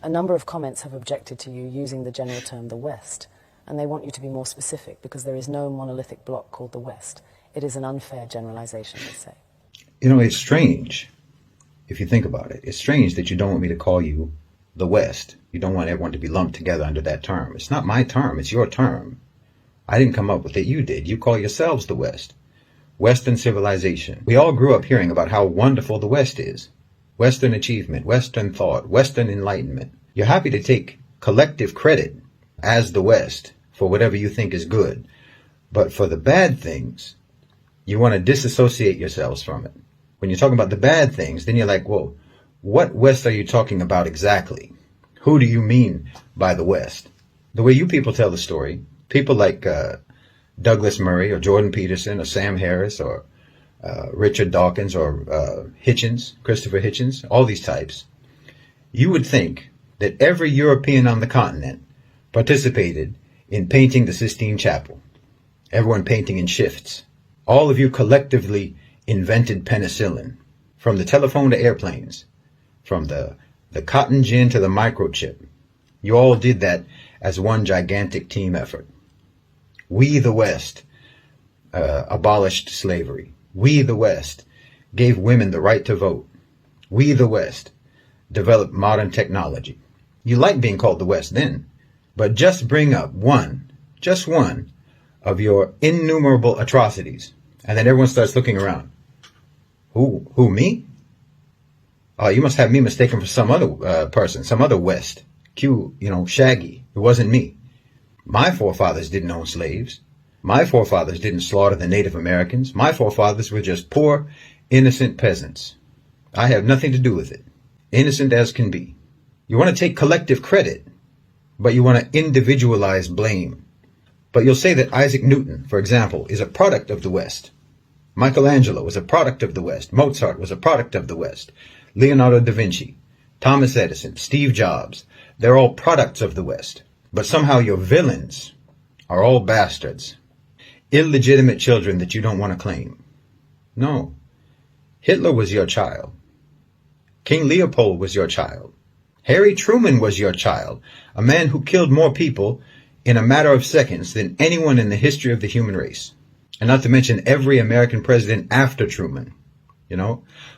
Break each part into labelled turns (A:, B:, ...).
A: A number of comments have objected to you using the general term the West, and they want you to be more specific because there is no monolithic bloc called the West. It is an unfair generalization, they say.
B: You know, it's strange, if you think about it. It's strange that you don't want me to call you the West. You don't want everyone to be lumped together under that term. It's not my term, it's your term. I didn't come up with it, you did. You call yourselves the West. Western civilization. We all grew up hearing about how wonderful the West is. Western achievement, Western thought, Western enlightenment. You're happy to take collective credit as the West for whatever you think is good. But for the bad things, you want to disassociate yourselves from it. When you're talking about the bad things, then you're like, whoa, what West are you talking about exactly? Who do you mean by the West? The way you people tell the story, people like Douglas Murray or Jordan Peterson or Sam Harris or Richard Dawkins or Hitchens, Christopher Hitchens, all these types, you would think that every European on the continent participated in painting the Sistine Chapel. Everyone painting in shifts. All of you collectively invented penicillin, from the telephone to airplanes, from the cotton gin to the microchip. You all did that as one gigantic team effort. We, the West, abolished slavery. We, the West, gave women the right to vote. We, the West, developed modern technology. You like being called the West then, but just bring up just one of your innumerable atrocities, and then everyone starts looking around. Who, me? Oh, you must have me mistaken for some other person, some other West. Shaggy. It wasn't me. My forefathers didn't own slaves. My forefathers didn't slaughter the Native Americans. My forefathers were just poor, innocent peasants. I have nothing to do with it. Innocent as can be. You want to take collective credit, but you want to individualize blame. But you'll say that Isaac Newton, for example, is a product of the West. Michelangelo was a product of the West. Mozart was a product of the West. Leonardo da Vinci, Thomas Edison, Steve Jobs, they're all products of the West. But somehow your villains are all bastards. Illegitimate children that you don't want to claim. No. Hitler was your child. King Leopold was your child. Harry Truman was your child. A man who killed more people in a matter of seconds than anyone in the history of the human race. And not to mention every American president after Truman.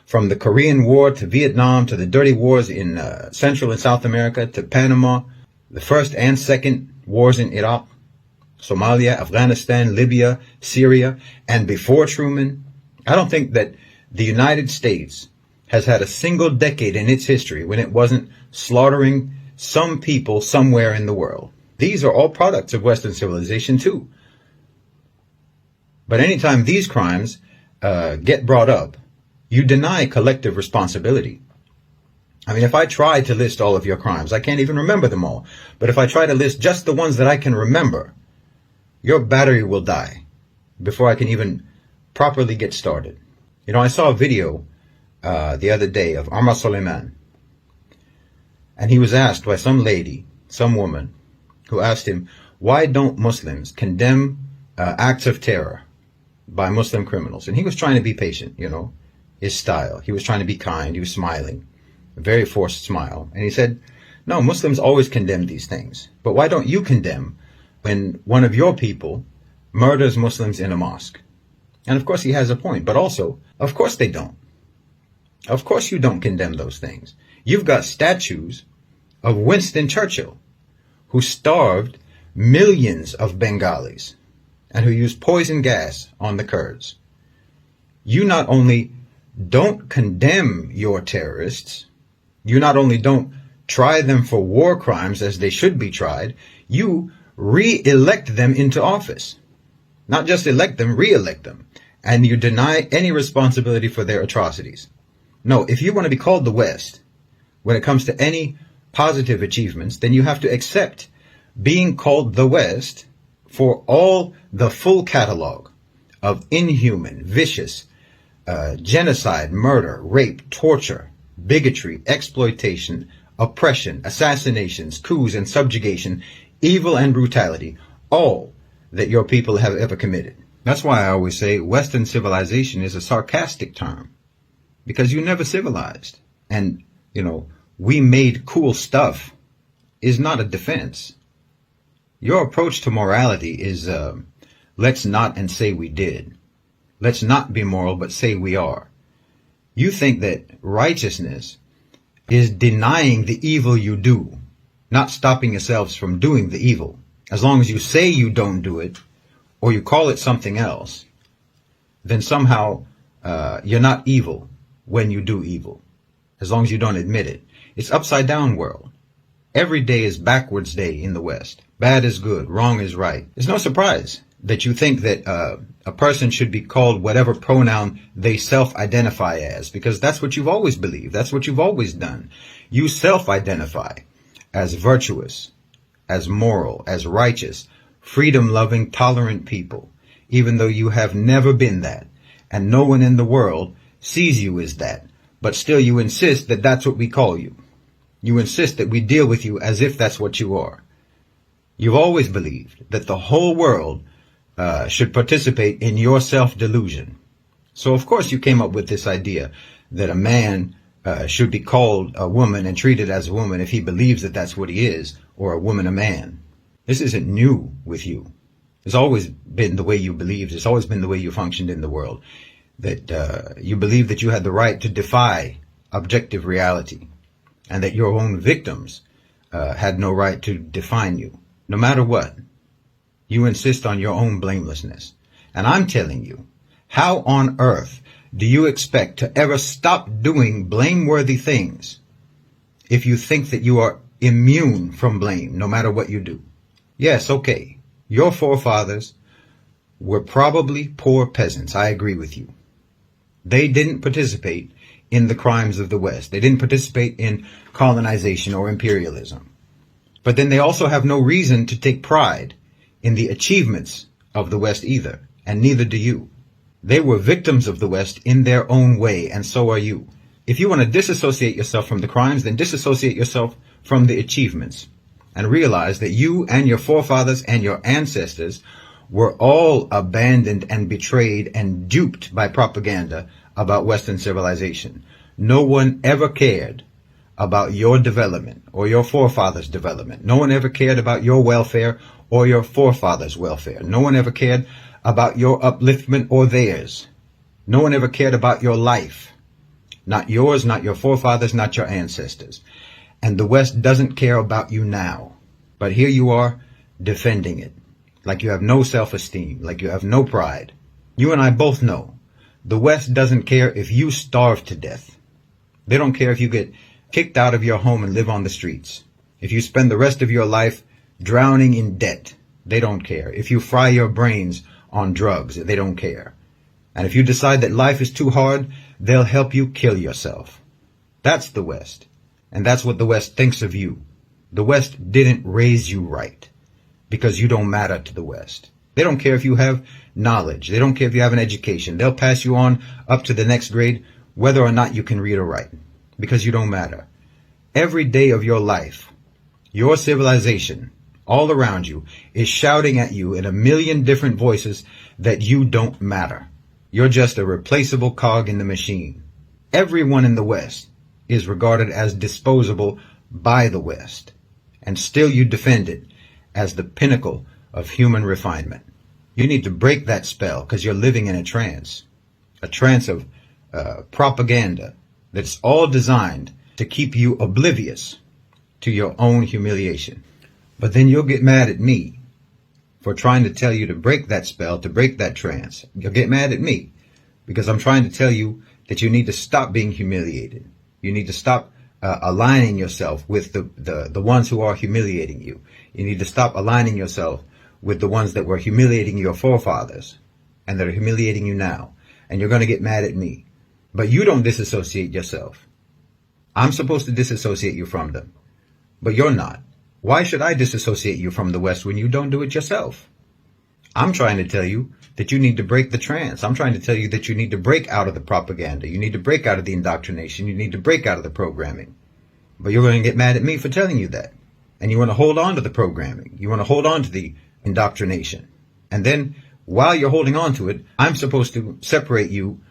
B: From the Korean War to Vietnam to the dirty wars in Central and South America to Panama, the first and second wars in Iraq, Somalia, Afghanistan, Libya, Syria, and before Truman. I don't think that the United States has had a single decade in its history when it wasn't slaughtering some people somewhere in the world. These are all products of Western civilization too. But anytime these crimes get brought up, you deny collective responsibility. I mean, if I try to list all of your crimes, I can't even remember them all. But if I try to list just the ones that I can remember, your battery will die before I can even properly get started. I saw a video the other day of Amr Suleiman. And he was asked by some lady, some woman, who asked him, why don't Muslims condemn acts of terror by Muslim criminals? And he was trying to be patient, his style. He was trying to be kind. He was smiling, a very forced smile. And he said, no, Muslims always condemn these things. But why don't you condemn when one of your people murders Muslims in a mosque? And of course he has a point, but also, of course they don't. Of course you don't condemn those things. You've got statues of Winston Churchill, who starved millions of Bengalis and who used poison gas on the Kurds. You not only don't condemn your terrorists, you not only don't try them for war crimes as they should be tried, you re-elect them into office. Not just elect them, re-elect them. And you deny any responsibility for their atrocities. No, if you want to be called the West, when it comes to any positive achievements, then you have to accept being called the West for all the full catalog of inhuman, vicious, genocide, murder, rape, torture, bigotry, exploitation, oppression, assassinations, coups and subjugation, evil and brutality, all that your people have ever committed. That's why I always say Western civilization is a sarcastic term, because you never civilized. And, we made cool stuff is not a defense. Your approach to morality is, let's not and say we did. Let's not be moral, but say we are. You think that righteousness is denying the evil you do, not stopping yourselves from doing the evil. As long as you say you don't do it, or you call it something else, then somehow you're not evil when you do evil, as long as you don't admit it. It's upside down world. Every day is backwards day in the West. Bad is good, wrong is right. It's no surprise that you think that a person should be called whatever pronoun they self-identify as, because that's what you've always believed. That's what you've always done. You self-identify as virtuous, as moral, as righteous, freedom-loving, tolerant people, even though you have never been that, and no one in the world sees you as that, but still you insist that that's what we call you. You insist that we deal with you as if that's what you are. You've always believed that the whole world should participate in your self-delusion. So of course you came up with this idea that a man should be called a woman and treated as a woman if he believes that that's what he is, or a woman a man. This isn't new with you. It's always been the way you believed. It's always been the way you functioned in the world. That you believed that you had the right to defy objective reality, and that your own victims had no right to define you. No matter what, you insist on your own blamelessness. And I'm telling you, how on earth do you expect to ever stop doing blameworthy things if you think that you are immune from blame no matter what you do? Yes, okay, your forefathers were probably poor peasants. I agree with you. They didn't participate in the crimes of the West. They didn't participate in colonization or imperialism. But then they also have no reason to take pride in the achievements of the West either, and neither do you. They were victims of the West in their own way, and so are you. If you want to disassociate yourself from the crimes, then disassociate yourself from the achievements, and realize that you and your forefathers and your ancestors were all abandoned and betrayed and duped by propaganda about Western civilization. No one ever cared about your development or your forefathers' development. No one ever cared about your welfare or your forefathers' welfare. No one ever cared about your upliftment or theirs. No one ever cared about your life. Not yours, not your forefathers, not your ancestors. And the West doesn't care about you now. But here you are defending it, like you have no self-esteem, like you have no pride. You and I both know the West doesn't care if you starve to death. They don't care if you get kicked out of your home and live on the streets. If you spend the rest of your life drowning in debt, they don't care. If you fry your brains on drugs, they don't care. And if you decide that life is too hard, they'll help you kill yourself. That's the West. And that's what the West thinks of you. The West didn't raise you right because you don't matter to the West. They don't care if you have knowledge. They don't care if you have an education. They'll pass you on up to the next grade whether or not you can read or write, because you don't matter. Every day of your life, your civilization all around you is shouting at you in a million different voices that you don't matter. You're just a replaceable cog in the machine. Everyone in the West is regarded as disposable by the West, and still you defend it as the pinnacle of human refinement. You need to break that spell because you're living in a trance of propaganda that's all designed to keep you oblivious to your own humiliation. But then you'll get mad at me for trying to tell you to break that spell, to break that trance. You'll get mad at me because I'm trying to tell you that you need to stop being humiliated. You need to stop aligning yourself with the ones who are humiliating you. You need to stop aligning yourself with the ones that were humiliating your forefathers and that are humiliating you now. And you're going to get mad at me. But you don't disassociate yourself. I'm supposed to disassociate you from them. But you're not. Why should I disassociate you from the West when you don't do it yourself? I'm trying to tell you that you need to break the trance. I'm trying to tell you that you need to break out of the propaganda. You need to break out of the indoctrination. You need to break out of the programming. But you're going to get mad at me for telling you that. And you want to hold on to the programming. You want to hold on to the indoctrination. And then while you're holding on to it, I'm supposed to separate you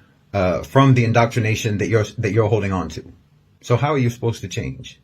B: from the indoctrination that you're holding on to. So how are you supposed to change?